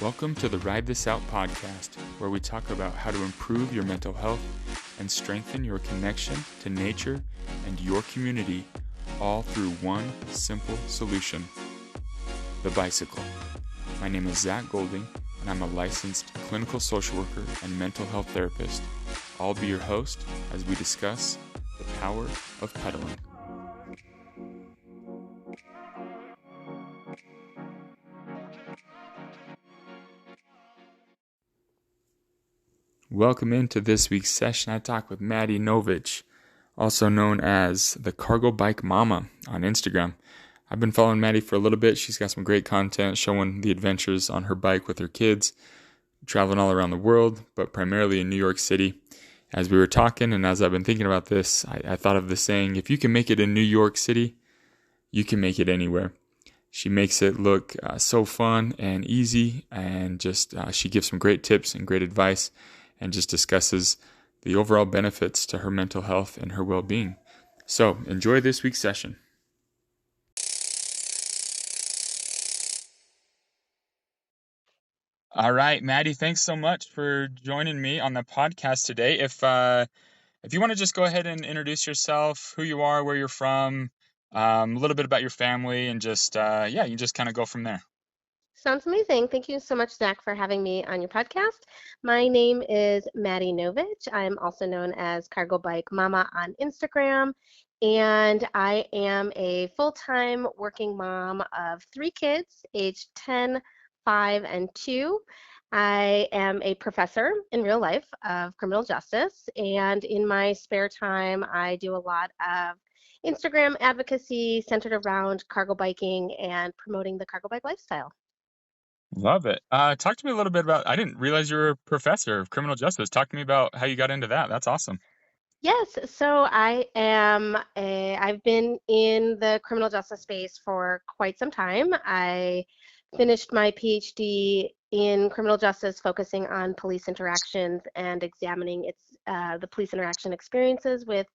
Welcome to the Ride This Out podcast, where we talk about how to improve your mental health and strengthen your connection to nature and your community, all through one simple solution: the bicycle. My name is Zach Golding, and I'm a licensed clinical social worker and mental health therapist. I'll be your host as we discuss the power of pedaling. Welcome into this week's session. I talk with Maddy Novich, also known as the Cargobike Momma on Instagram. I've been following Maddy for a little bit. She's got some great content showing the adventures on her bike with her kids, traveling all around the world, but primarily in New York City. As we were talking and as I've been thinking about this, I thought of the saying, if you can make it in New York City, you can make it anywhere. She makes it look so fun and easy, and just she gives some great tips and great advice, and just discusses the overall benefits to her mental health and her well-being. So enjoy this week's session. All right, Maddy, thanks so much for joining me on the podcast today. If you want to just go ahead and introduce yourself, who you are, where you're from, a little bit about your family, and just you can just kind of go from there. Sounds amazing. Thank you so much, Zach, for having me on your podcast. My name is Maddy Novich. I'm also known as Cargobike Momma on Instagram, and I am a full-time working mom of three kids, aged 10, 5, and 2. I am a professor in real life of criminal justice, and in my spare time, I do a lot of Instagram advocacy centered around cargo biking and promoting the cargo bike lifestyle. Love it. Talk to me a little bit about, I didn't realize you were a professor of criminal justice. Talk to me about how you got into that. That's awesome. Yes, so I've been in the criminal justice space for quite some time. I finished my PhD in criminal justice, focusing on police interactions and examining the police interaction experiences with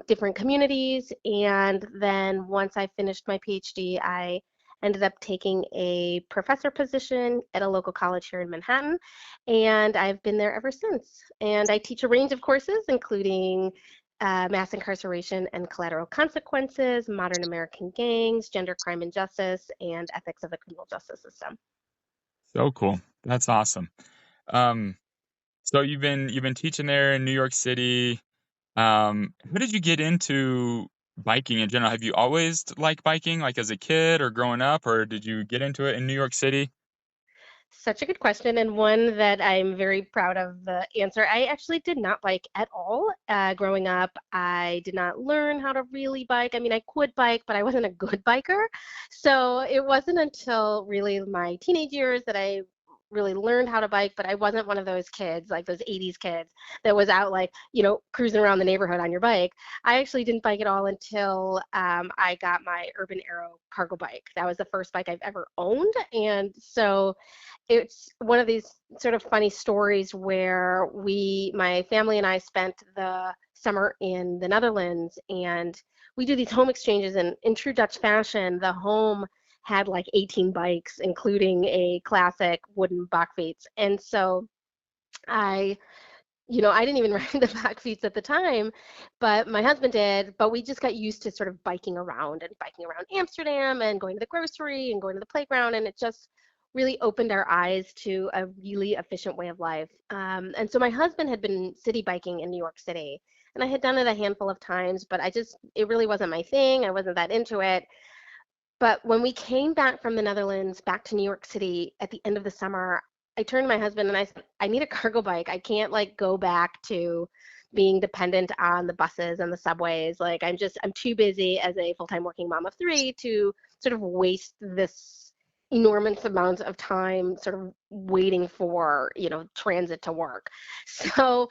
different communities. And then once I finished my PhD, I ended up taking a professor position at a local college here in Manhattan, and I've been there ever since. And I teach a range of courses, including mass incarceration and collateral consequences, modern American gangs, gender crime and justice, and ethics of the criminal justice system. So cool. That's awesome. Um, so you've been teaching there in New York City. How did you get into biking in general? Have you always liked biking, like as a kid or growing up, or did you get into it in New York City? Such a good question, and one that I'm very proud of the answer. I actually did not bike at all. Growing up, I did not learn how to really bike. I mean, I could bike, but I wasn't a good biker. So it wasn't until really my teenage years that I really learned how to bike, but I wasn't one of those kids, like those 80s kids that was out like, cruising around the neighborhood on your bike. I actually didn't bike at all until I got my Urban Arrow cargo bike. That was the first bike I've ever owned. And so it's one of these sort of funny stories where my family and I spent the summer in the Netherlands, and we do these home exchanges, and in true Dutch fashion, the home had like 18 bikes, including a classic wooden bakfiets. And so I I didn't even ride the bakfiets at the time, but my husband did. But we just got used to sort of biking around Amsterdam and going to the grocery and going to the playground. And it just really opened our eyes to a really efficient way of life. And so my husband had been city biking in New York City, and I had done it a handful of times, but it really wasn't my thing. I wasn't that into it. But when we came back from the Netherlands back to New York City at the end of the summer, I turned to my husband and I said, I need a cargo bike. I can't like go back to being dependent on the buses and the subways. Like I'm too busy as a full-time working mom of three to sort of waste this enormous amount of time sort of waiting for, transit to work. So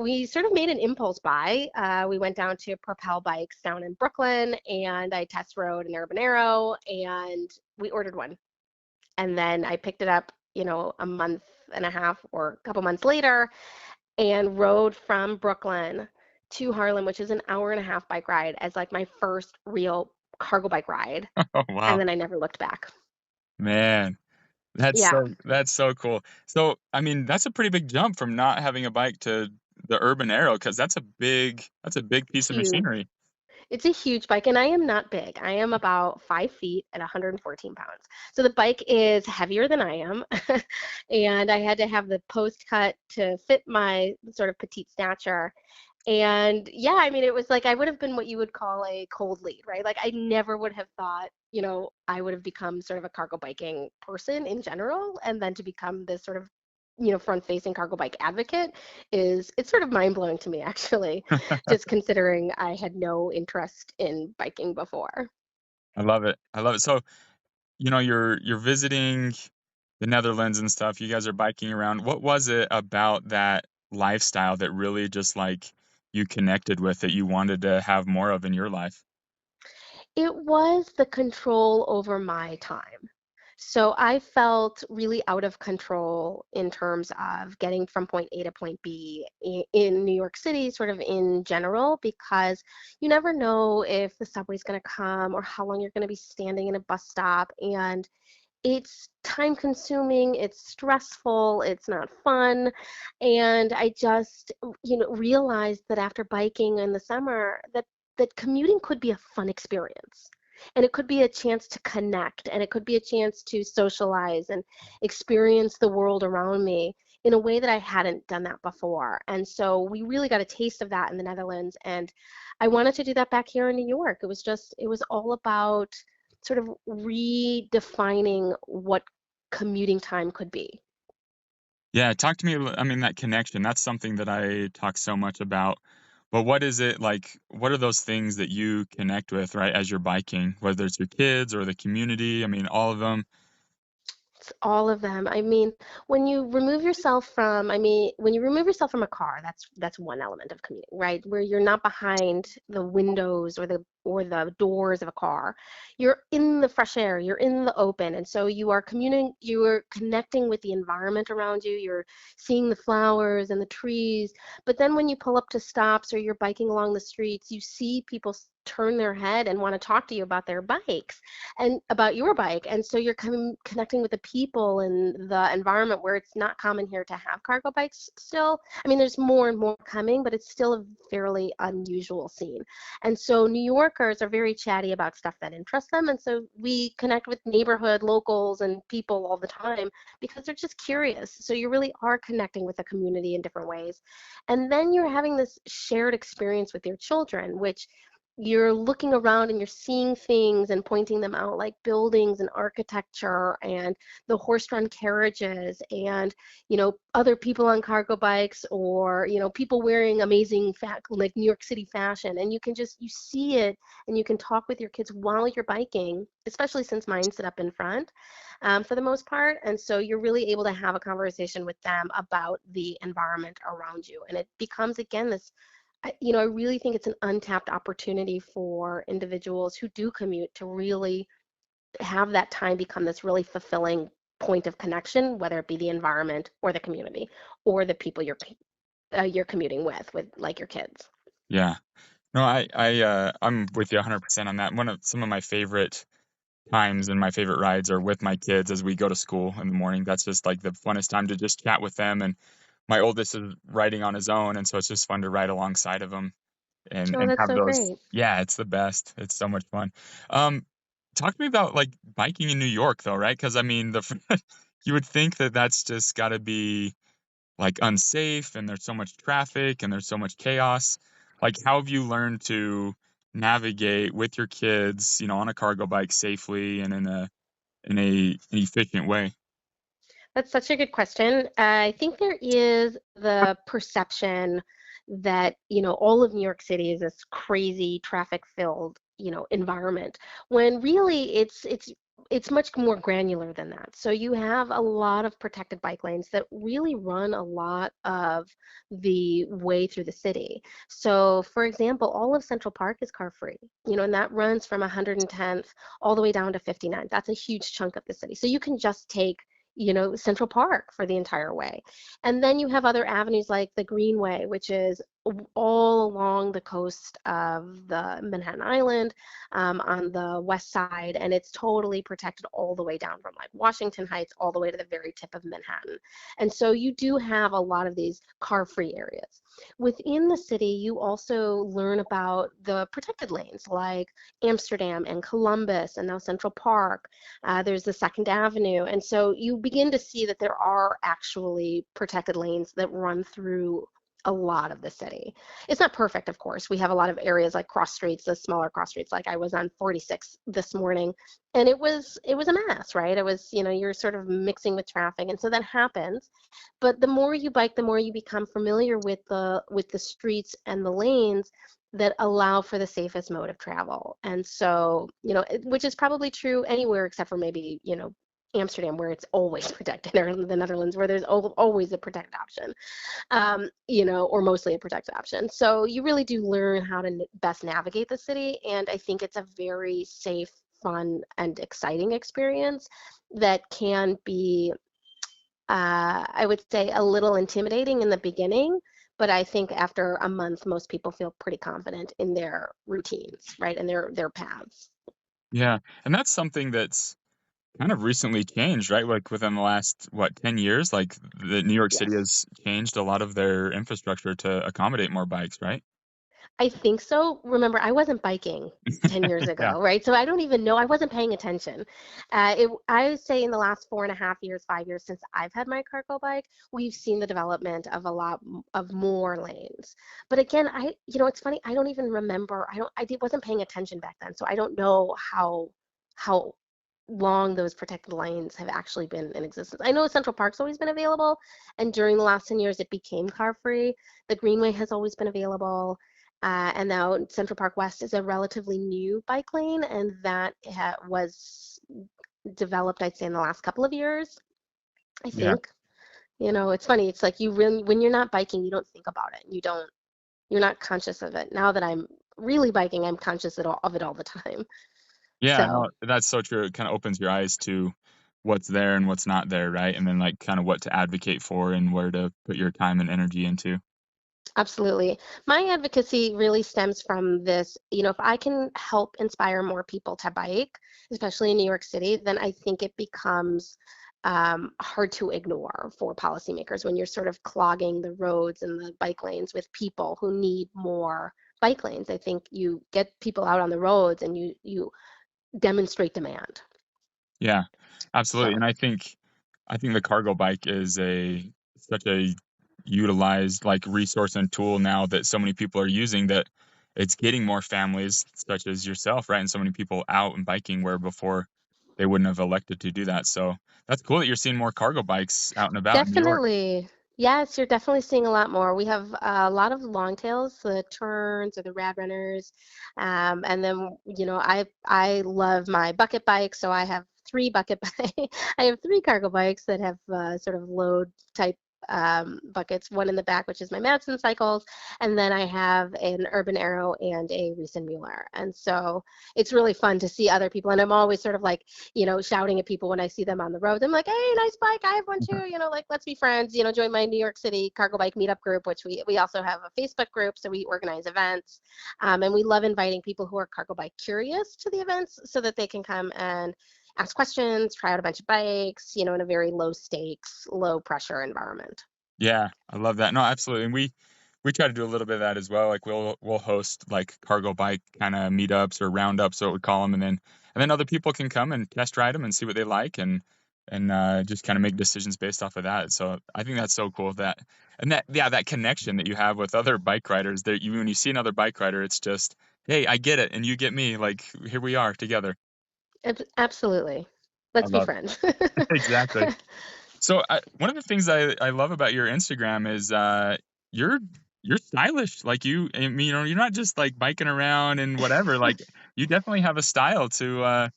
we sort of made an impulse buy. We went down to Propel Bikes down in Brooklyn, and I test rode an Urban Arrow, and we ordered one. And then I picked it up, a month and a half or a couple months later, and rode from Brooklyn to Harlem, which is an hour and a half bike ride, as like my first real cargo bike ride. Oh, And wow. then I never looked back. Man. Yeah, That's so cool. So, I mean, that's a pretty big jump from not having a bike to the urban aero, because that's a big piece of huge. machinery. It's a huge bike, and I am not big. I am about 5 feet and 114 pounds. So the bike is heavier than I am, and I had to have the post cut to fit my sort of petite stature. And yeah, I mean, it was like I would have been what you would call a cold lead, right? Like I never would have thought, I would have become sort of a cargo biking person in general, and then to become this sort of, front-facing cargo bike advocate it's sort of mind-blowing to me actually, just considering I had no interest in biking before. I love it. I love it. So, you're visiting the Netherlands and stuff. You guys are biking around. What was it about that lifestyle that really just like you connected with, that you wanted to have more of in your life? It was the control over my time. So I felt really out of control in terms of getting from point A to point B in New York City, sort of in general, because you never know if the subway's going to come or how long you're going to be standing in a bus stop. And it's time consuming, it's stressful, it's not fun. And I just, realized that after biking in the summer, that commuting could be a fun experience. And it could be a chance to connect, and it could be a chance to socialize and experience the world around me in a way that I hadn't done that before. And so we really got a taste of that in the Netherlands. And I wanted to do that back here in New York. It was all about sort of redefining what commuting time could be. Yeah, talk to me. I mean, that connection, that's something that I talk so much about. But what is it like? What are those things that you connect with, right, as you're biking, whether it's your kids or the community? I mean, all of them. It's all of them. I mean, when you remove yourself from a car, that's one element of commuting, right? Where you're not behind the windows or the doors of a car. You're in the fresh air, you're in the open, and so you are connecting with the environment around you. You're seeing the flowers and the trees. But then when you pull up to stops or you're biking along the streets, you see people turn their head and want to talk to you about their bikes and about your bike. And so you're connecting with the people and the environment where it's not common here to have cargo bikes still. I mean, there's more and more coming, but it's still a fairly unusual scene. And so New Yorkers are very chatty about stuff that interests them. And so we connect with neighborhood locals and people all the time because they're just curious. So you really are connecting with the community in different ways. And then you're having this shared experience with your children, which you're looking around and you're seeing things and pointing them out, like buildings and architecture and the horse-drawn carriages and other people on cargo bikes, or people wearing amazing like New York City fashion. And you see it, and you can talk with your kids while you're biking, especially since mine sit up in front, for the most part. And so you're really able to have a conversation with them about the environment around you, and it becomes again this. I really think it's an untapped opportunity for individuals who do commute to really have that time become this really fulfilling point of connection, whether it be the environment or the community or the people you're commuting with like your kids. Yeah. No, I'm with you 100% on that. Some of my favorite times and my favorite rides are with my kids as we go to school in the morning. That's just like the funnest time to just chat with them. And my oldest is riding on his own, and so it's just fun to ride alongside of him and Oh, that's have so those. great. Yeah, it's the best. It's so much fun. Um, Talk to me about like biking in New York though, right? Because I mean, you would think that that's just got to be like unsafe, and there's so much traffic and there's so much chaos. Like, how have you learned to navigate with your kids, on a cargo bike safely and an efficient way? That's such a good question. I think there is the perception that, all of New York City is this crazy traffic-filled, environment, when really it's much more granular than that. So you have a lot of protected bike lanes that really run a lot of the way through the city. So, for example, all of Central Park is car free, and that runs from 110th all the way down to 59th. That's a huge chunk of the city. So you can just take Central Park for the entire way. And then you have other avenues like the Greenway, which is all along the coast of the Manhattan Island, on the west side, and it's totally protected all the way down from like Washington Heights all the way to the very tip of Manhattan. And so you do have a lot of these car-free areas. Within the city, you also learn about the protected lanes like Amsterdam and Columbus and now Central Park. There's the Second Avenue. And so you begin to see that there are actually protected lanes that run through a lot of the city. It's not perfect, of course. We have a lot of areas like cross streets, the smaller cross streets. Like I was on 46 this morning, and it was a mess, right? It was, you're sort of mixing with traffic, and so that happens. But the more you bike, the more you become familiar with the streets and the lanes that allow for the safest mode of travel. And so, which is probably true anywhere except for maybe, Amsterdam, where it's always protected, or the Netherlands, where there's always a protected option, or mostly a protected option. So you really do learn how to best navigate the city, and I think it's a very safe, fun, and exciting experience that can be, I would say, a little intimidating in the beginning, but I think after a month, most people feel pretty confident in their routines, right, and their paths. Yeah, and that's something that's kind of recently changed, right? Like within the last, what, 10 years, like the New York City Yes. has changed a lot of their infrastructure to accommodate more bikes, right? I think so. Remember, I wasn't biking 10 years Yeah. ago, right? So I don't even know. I wasn't paying attention. I would say in the last 4.5 years, 5 years since I've had my cargo bike, we've seen the development of a lot of more lanes. But again, it's funny. I don't even remember. Wasn't paying attention back then, so I don't know how long those protected lanes have actually been in existence. I know Central Park's always been available, and during the last 10 years, it became car free. The Greenway has always been available. And now Central Park West is a relatively new bike lane, and that was developed, I'd say, in the last couple of years, I Yeah. think. It's funny. It's like you really, when you're not biking, you don't think about it. You're not conscious of it. Now that I'm really biking, I'm conscious of it all the time. Yeah, no, So that's so true. It kind of opens your eyes to what's there and what's not there, right? And then like kind of what to advocate for and where to put your time and energy into. absolutely. My advocacy really stems from this, if I can help inspire more people to bike, especially in New York City, then I think it becomes hard to ignore for policymakers when you're sort of clogging the roads and the bike lanes with people who need more bike lanes. I think you get people out on the roads and you demonstrate demand. Yeah, absolutely. So And I think the cargo bike is a such a utilized like resource and tool now that so many people are using that it's getting more families such as yourself, right? And so many people out and biking where before they wouldn't have elected to do that. So that's cool that you're seeing more cargo bikes out and about in New York. definitely. Yes, you're definitely seeing a lot more. We have a lot of long tails, the turns or the rad runners. And then, I love my bucket bike, so I have three bucket bike. I have three cargo bikes that have sort of load type buckets, one in the back, which is my Madsen cycles, and then I have an Urban Arrow and a Riesen Mueller. And so it's really fun to see other people, and I'm always sort of like, shouting at people when I see them on the road. I'm like, hey, nice bike. I have one too. Like, let's be friends. Join my New York City Cargo Bike Meetup group, which we also have a Facebook group. So we organize events. And we love inviting people who are cargo bike curious to the events so that they can come and ask questions, try out a bunch of bikes, in a very low stakes, low pressure environment. Yeah, I love that. No, absolutely. And we try to do a little bit of that as well. Like we'll host like cargo bike kind of meetups or roundups, so we call them, and then other people can come and test ride them and see what they like and just kind of make decisions based off of that. So I think that's so cool that and that yeah that connection that you have with other bike riders. That you when you see another bike rider, it's just hey, I get it and you get me. Like here we are together. Absolutely. I Let's be love friends. exactly. So one of the things I love about your Instagram is you're you're stylish. Like I mean, you're not just like biking around and whatever. Like you definitely have a style to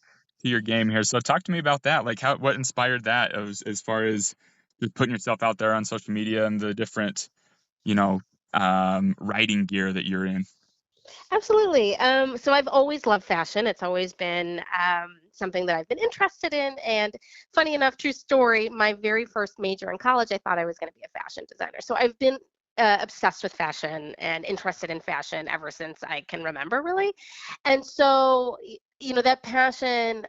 your game here. So talk to me about that. Like what inspired that as far as just putting yourself out there on social media and the different, you know, riding gear that you're in. Absolutely. So I've always loved fashion. It's always been something that I've been interested in. And funny enough, true story, my very first major in college, I thought I was going to be a fashion designer. So I've been obsessed with fashion and interested in fashion ever since I can remember, really. And so, that passion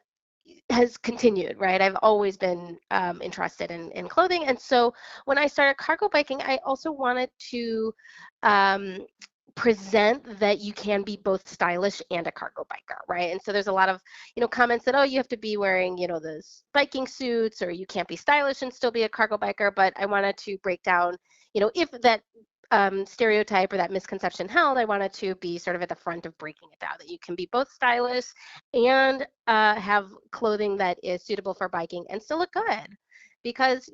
has continued, right? I've always been interested in clothing. And so when I started cargo biking, I also wanted to um, present that you can be both stylish and a cargo biker, right? And so there's a lot of, comments that, oh, you have to be wearing, those biking suits, or you can't be stylish and still be a cargo biker. But I wanted to break down, if that stereotype or that misconception held, I wanted to be sort of at the front of breaking it down, that you can be both stylish and have clothing that is suitable for biking and still look good. Because,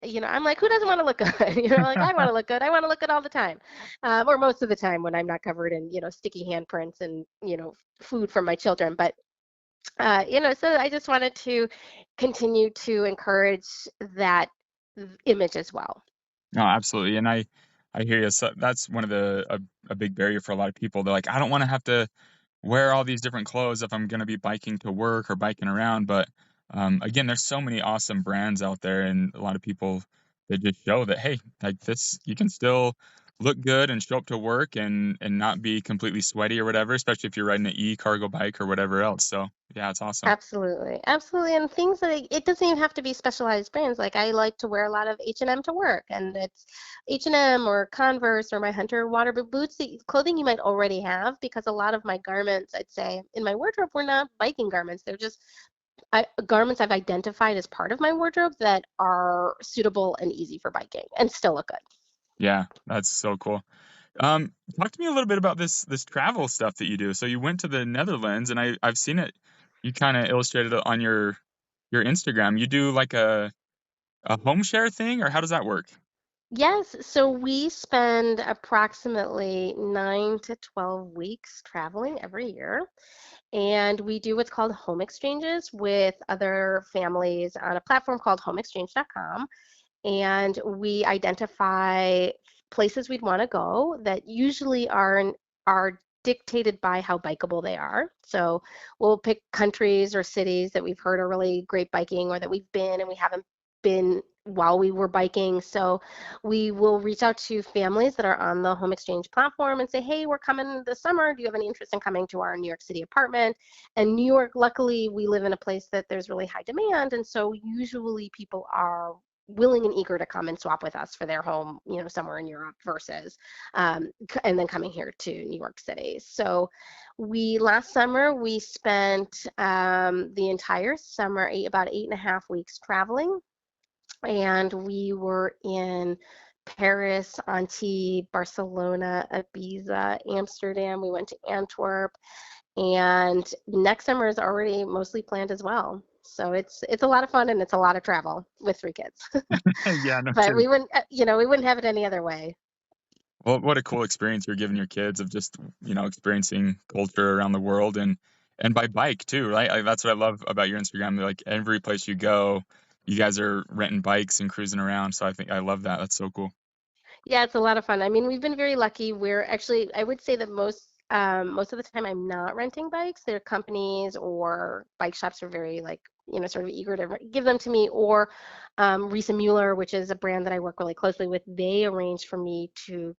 I'm like, who doesn't want to look good? Like, I want to look good. I want to look good all the time, or most of the time when I'm not covered in, sticky handprints and, food from my children. But, so I just wanted to continue to encourage that image as well. No, absolutely. And I hear you. So that's one of a big barrier for a lot of people. They're like, I don't want to have to wear all these different clothes if I'm going to be biking to work or biking around. But again, there's so many awesome brands out there, and a lot of people that just show that, hey, like this, you can still look good and show up to work and not be completely sweaty or whatever, especially if you're riding an cargo bike or whatever else. So yeah, it's awesome. Absolutely, absolutely, and things that it doesn't even have to be specialized brands. Like I like to wear a lot of H&M to work, and it's H&M or Converse or my Hunter waterproof boots, the clothing you might already have, because a lot of my garments, I'd say, in my wardrobe were not biking garments. They're just garments I've identified as part of my wardrobe that are suitable and easy for biking and still look good. Yeah, that's so cool. Talk to me a little bit about this travel stuff that you do. So you went to the Netherlands, and I've seen it. You kind of illustrated it on your Instagram. You do like a home share thing, or how does that work? Yes, so we spend approximately 9 to 12 weeks traveling every year. And we do what's called home exchanges with other families on a platform called homeexchange.com. And we identify places we'd want to go that usually are dictated by how bikeable they are. So we'll pick countries or cities that we've heard are really great biking, or that we've been and we haven't been while we were biking. So we will reach out to families that are on the home exchange platform and say, hey, we're coming this summer. Do you have any interest in coming to our New York City apartment? And New York, luckily, we live in a place that there's really high demand. And so usually people are willing and eager to come and swap with us for their home, somewhere in Europe versus, and then coming here to New York City. So last summer, we spent the entire summer, about 8.5 weeks traveling, and we were in Paris, Antibes, Barcelona, Ibiza, Amsterdam. We went to Antwerp, and next summer is already mostly planned as well. So it's a lot of fun, and it's a lot of travel with 3 kids. Yeah, no But kidding. we wouldn't have it any other way. Well, what a cool experience you're giving your kids of just, experiencing culture around the world and by bike too, right? Like, that's what I love about your Instagram. Like every place you go, you guys are renting bikes and cruising around. So I think I love that. That's so cool. Yeah, it's a lot of fun. I mean, we've been very lucky. We're actually, I would say that most of the time I'm not renting bikes. Their companies or bike shops are very like, sort of eager to give them to me. Or Risa Mueller, which is a brand that I work really closely with, they arrange for me to,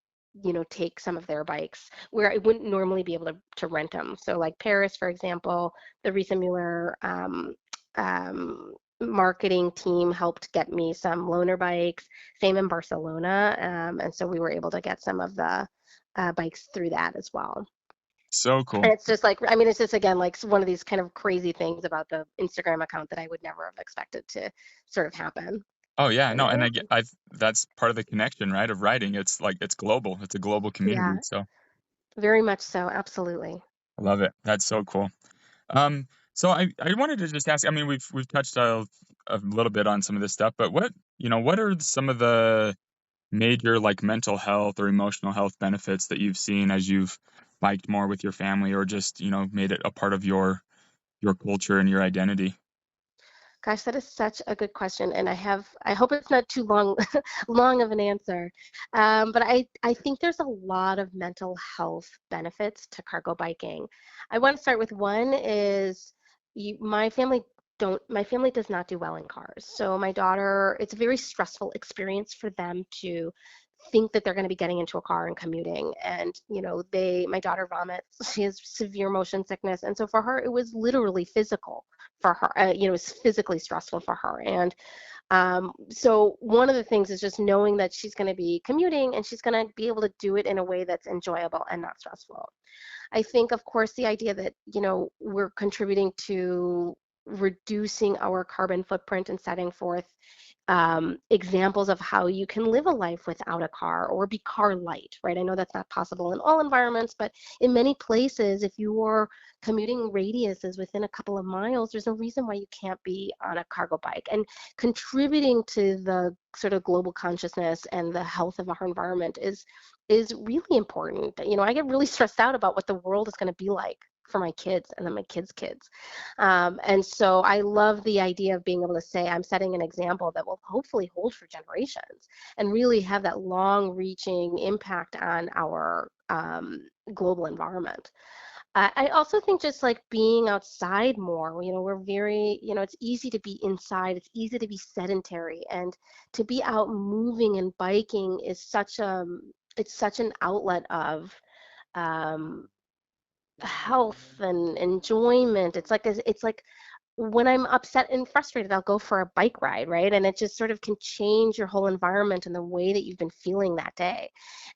take some of their bikes where I wouldn't normally be able to rent them. So like Paris, for example, the Risa Mueller marketing team helped get me some loaner bikes. Same in Barcelona. And so we were able to get some of the bikes through that as well. So cool. And it's just like, I mean, it's just again like one of these kind of crazy things about the Instagram account that I would never have expected to sort of happen. Oh yeah, But no, and that's part of the connection, right? Of writing. It's like it's global. It's a global community. yeah, So very much so. Absolutely. I love it. That's so cool. So I wanted to just ask, I mean, we've touched a little bit on some of this stuff, but what are some of the major like mental health or emotional health benefits that you've seen as you've biked more with your family or just, made it a part of your culture and your identity? Gosh, that is such a good question, and I hope it's not too long, long of an answer. But I think there's a lot of mental health benefits to cargo biking. I want to start with one is my family does not do well in cars. So my daughter, it's a very stressful experience for them to think that they're going to be getting into a car and commuting. And, my daughter vomits. She has severe motion sickness. And so for her, it was literally physical for her. It was physically stressful for her. And so one of the things is just knowing that she's going to be commuting and she's going to be able to do it in a way that's enjoyable and not stressful. I think, of course, the idea that, we're contributing to reducing our carbon footprint and setting forth examples of how you can live a life without a car or be car light, right? I know that's not possible in all environments, but in many places, if your commuting radius is within a couple of miles, there's no reason why you can't be on a cargo bike. And contributing to the sort of global consciousness and the health of our environment is really important. I get really stressed out about what the world is going to be like for my kids and then my kids' kids. And so I love the idea of being able to say, I'm setting an example that will hopefully hold for generations and really have that long-reaching impact on our global environment. I also think just like being outside more, we're very, it's easy to be inside, it's easy to be sedentary, and to be out moving and biking is it's such an outlet of um, health and enjoyment. It's like when I'm upset and frustrated, I'll go for a bike ride, right? And it just sort of can change your whole environment and the way that you've been feeling that day.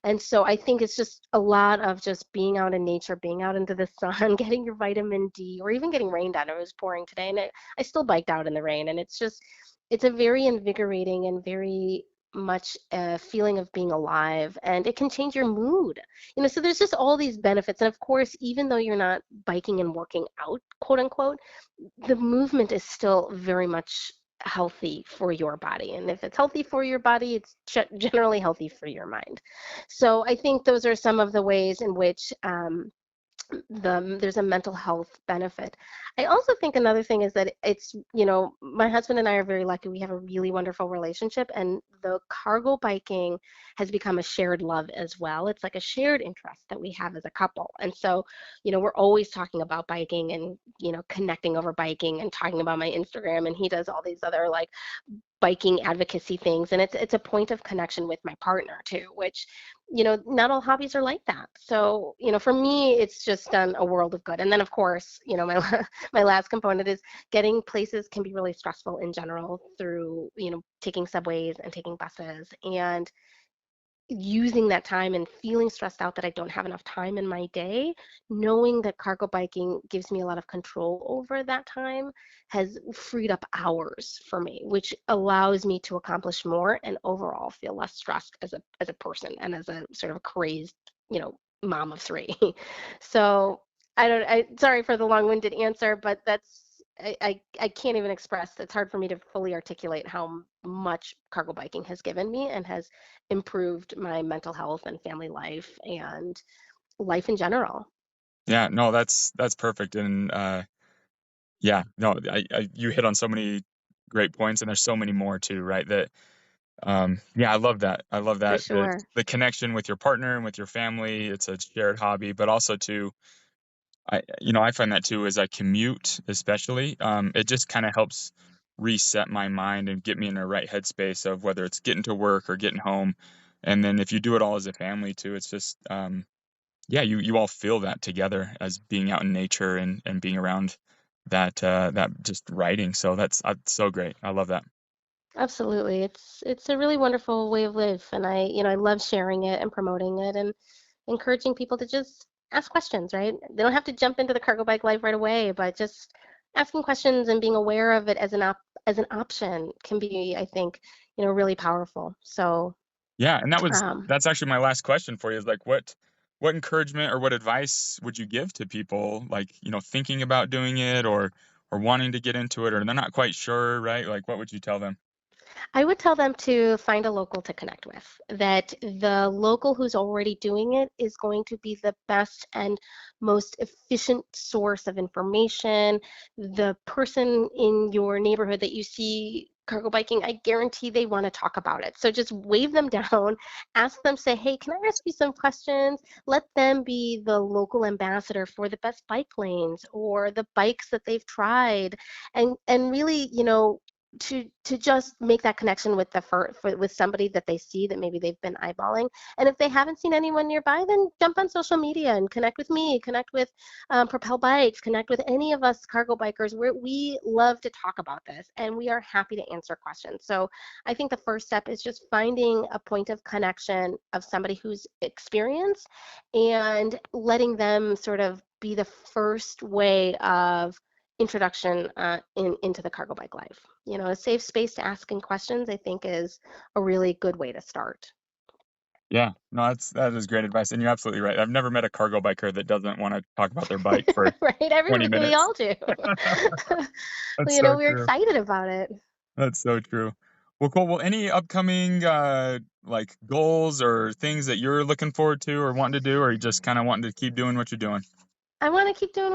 And so I think it's just a lot of just being out in nature, being out into the sun, getting your vitamin D, or even getting rained on. It was pouring today, and I still biked out in the rain. And it's a very invigorating and very much a feeling of being alive, and it can change your mood. So there's just all these benefits. And of course, even though you're not biking and working out, quote unquote, the movement is still very much healthy for your body. And if it's healthy for your body, it's generally healthy for your mind. So I think those are some of the ways in which there's a mental health benefit. I also think another thing is that my husband and I are very lucky. We have a really wonderful relationship, and the cargo biking has become a shared love as well. It's like a shared interest that we have as a couple. And so, we're always talking about biking and, connecting over biking and talking about my Instagram, and he does all these other like biking advocacy things, and it's a point of connection with my partner too, which not all hobbies are like that. So for me, it's just done a world of good. And then of course, my my last component is getting places can be really stressful in general through taking subways and taking buses, and using that time and feeling stressed out that I don't have enough time in my day, knowing that cargo biking gives me a lot of control over that time has freed up hours for me, which allows me to accomplish more and overall feel less stressed as a person and as a sort of crazed, mom of three. So sorry for the long-winded answer, but I can't even express. It's hard for me to fully articulate how much cargo biking has given me and has improved my mental health and family life and life in general. Yeah, no, that's perfect. And yeah, no, you hit on so many great points, and there's so many more too, right? That yeah, I love that. I love For that sure. the connection with your partner and with your family. It's a shared hobby, but also too, I find that too as I commute, especially, it just kind of helps reset my mind and get me in the right headspace of whether it's getting to work or getting home. And then if you do it all as a family too, it's just yeah, you all feel that together as being out in nature and being around that just writing. So that's so great. I love that. Absolutely. It's a really wonderful way of life, and I love sharing it and promoting it and encouraging people to just ask questions, right? They don't have to jump into the cargo bike life right away, but just asking questions and being aware of it as as an option can be, I think, really powerful. So, Yeah, and um, that's actually my last question for you is like what encouragement or what advice would you give to people like, thinking about doing it or wanting to get into it or they're not quite sure, right? Like what would you tell them? I would tell them to find a local to connect with, that the local who's already doing it is going to be the best and most efficient source of information. The person in your neighborhood that you see cargo biking, I guarantee they want to talk about it. So just wave them down, ask them, say, hey, can I ask you some questions? Let them be the local ambassador for the best bike lanes or the bikes that they've tried. And really, to just make that connection with with somebody that they see that maybe they've been eyeballing. And if they haven't seen anyone nearby, then jump on social media and connect with me, connect with Propel Bikes, connect with any of us cargo bikers. We love to talk about this, and we are happy to answer questions. So I think the first step is just finding a point of connection of somebody who's experienced and letting them sort of be the first way of introduction into the cargo bike life. You know, a safe space to asking questions, I think, is a really good way to start. Yeah, no, that is great advice, and you're absolutely right. I've never met a cargo biker that doesn't want to talk about their bike for Right? 20 We minutes. all do. That's You so know, we're true. excited about it. That's so true. Well, cool. Well, any upcoming like goals or things that you're looking forward to or wanting to do, or you just kind of wanting to keep doing what you're doing? I want to keep doing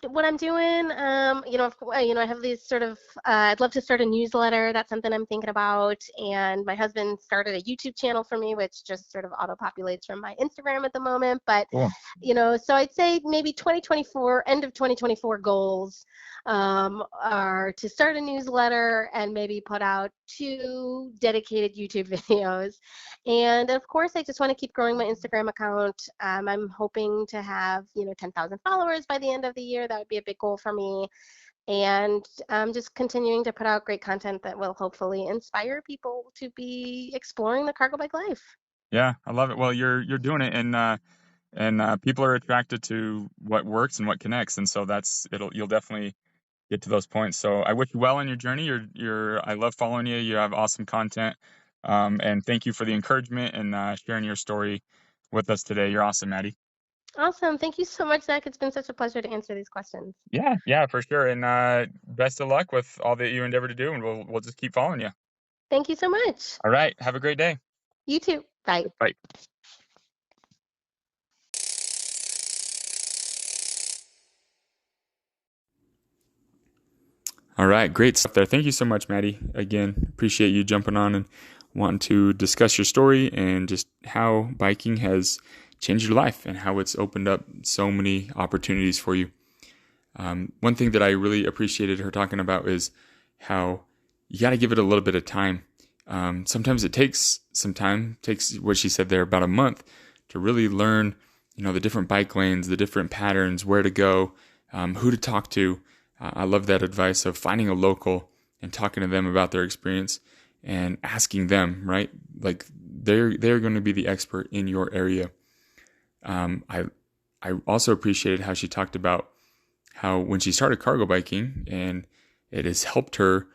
what I'm doing. You know, I have these sort of. I'd love to start a newsletter. That's something I'm thinking about. And my husband started a YouTube channel for me, which just sort of auto populates from my Instagram at the moment. But Cool. you know, so I'd say maybe 2024, end of 2024 goals are to start a newsletter and maybe put out 2 dedicated YouTube videos. And of course, I just want to keep growing my Instagram account. I'm hoping to have, 10,000 followers by the end of the year. That would be a big goal for me. And just continuing to put out great content that will hopefully inspire people to be exploring the cargo bike life. Yeah, I love it. Well, you're doing it, and people are attracted to what works and what connects, and so you'll definitely get to those points. So I wish you well on your journey. I love following you. You have awesome content, and thank you for the encouragement and sharing your story with us today. You're awesome, Maddy. Awesome. Thank you so much, Zach. It's been such a pleasure to answer these questions. Yeah, yeah, for sure. And best of luck with all that you endeavor to do, and we'll just keep following you. Thank you so much. All right, have a great day. You too. Bye. Bye. All right, great stuff there. Thank you so much, Maddy. Again, appreciate you jumping on and wanting to discuss your story and just how biking has changed your life and how it's opened up so many opportunities for you. One thing that I really appreciated her talking about is how you got to give it a little bit of time. Sometimes it takes some time, takes what she said there, about a month to really learn, the different bike lanes, the different patterns, where to go, who to talk to. I love that advice of finding a local and talking to them about their experience and asking them, right? Like they're going to be the expert in your area. I also appreciated how she talked about how when she started cargo biking and it has helped her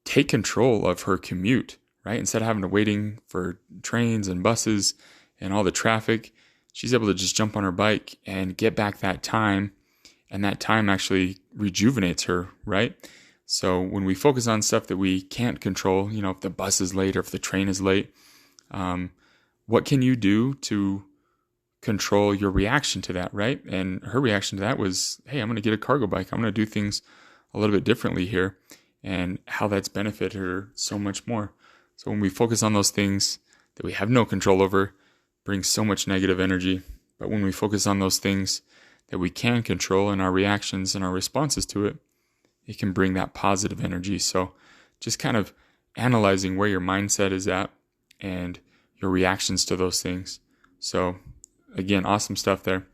take control of her commute, right? Instead of having to waiting for trains and buses and all the traffic, she's able to just jump on her bike and get back that time. And that time actually rejuvenates her, right? So when we focus on stuff that we can't control, if the bus is late or if the train is late, what can you do to control your reaction to that, right? And her reaction to that was, hey, I'm going to get a cargo bike. I'm going to do things a little bit differently here, and how that's benefited her so much more. So when we focus on those things that we have no control over, brings so much negative energy. But when we focus on those things that we can control and our reactions and our responses to it, it can bring that positive energy. So just kind of analyzing where your mindset is at and your reactions to those things. So again, awesome stuff there.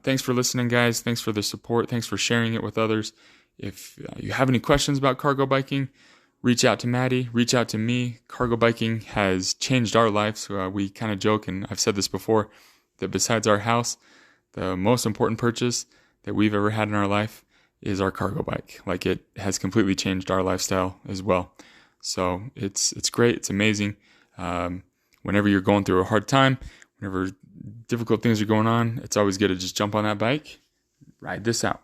Thanks for listening, guys. Thanks for the support. Thanks for sharing it with others. If you have any questions about cargo biking, reach out to Maddy, reach out to me. Cargo biking has changed our lives. We kind of joke, and I've said this before, that besides our house, the most important purchase that we've ever had in our life is our cargo bike. Like, it has completely changed our lifestyle as well. So it's great. It's amazing. Whenever you're going through a hard time, whenever difficult things are going on, it's always good to just jump on that bike, ride this out.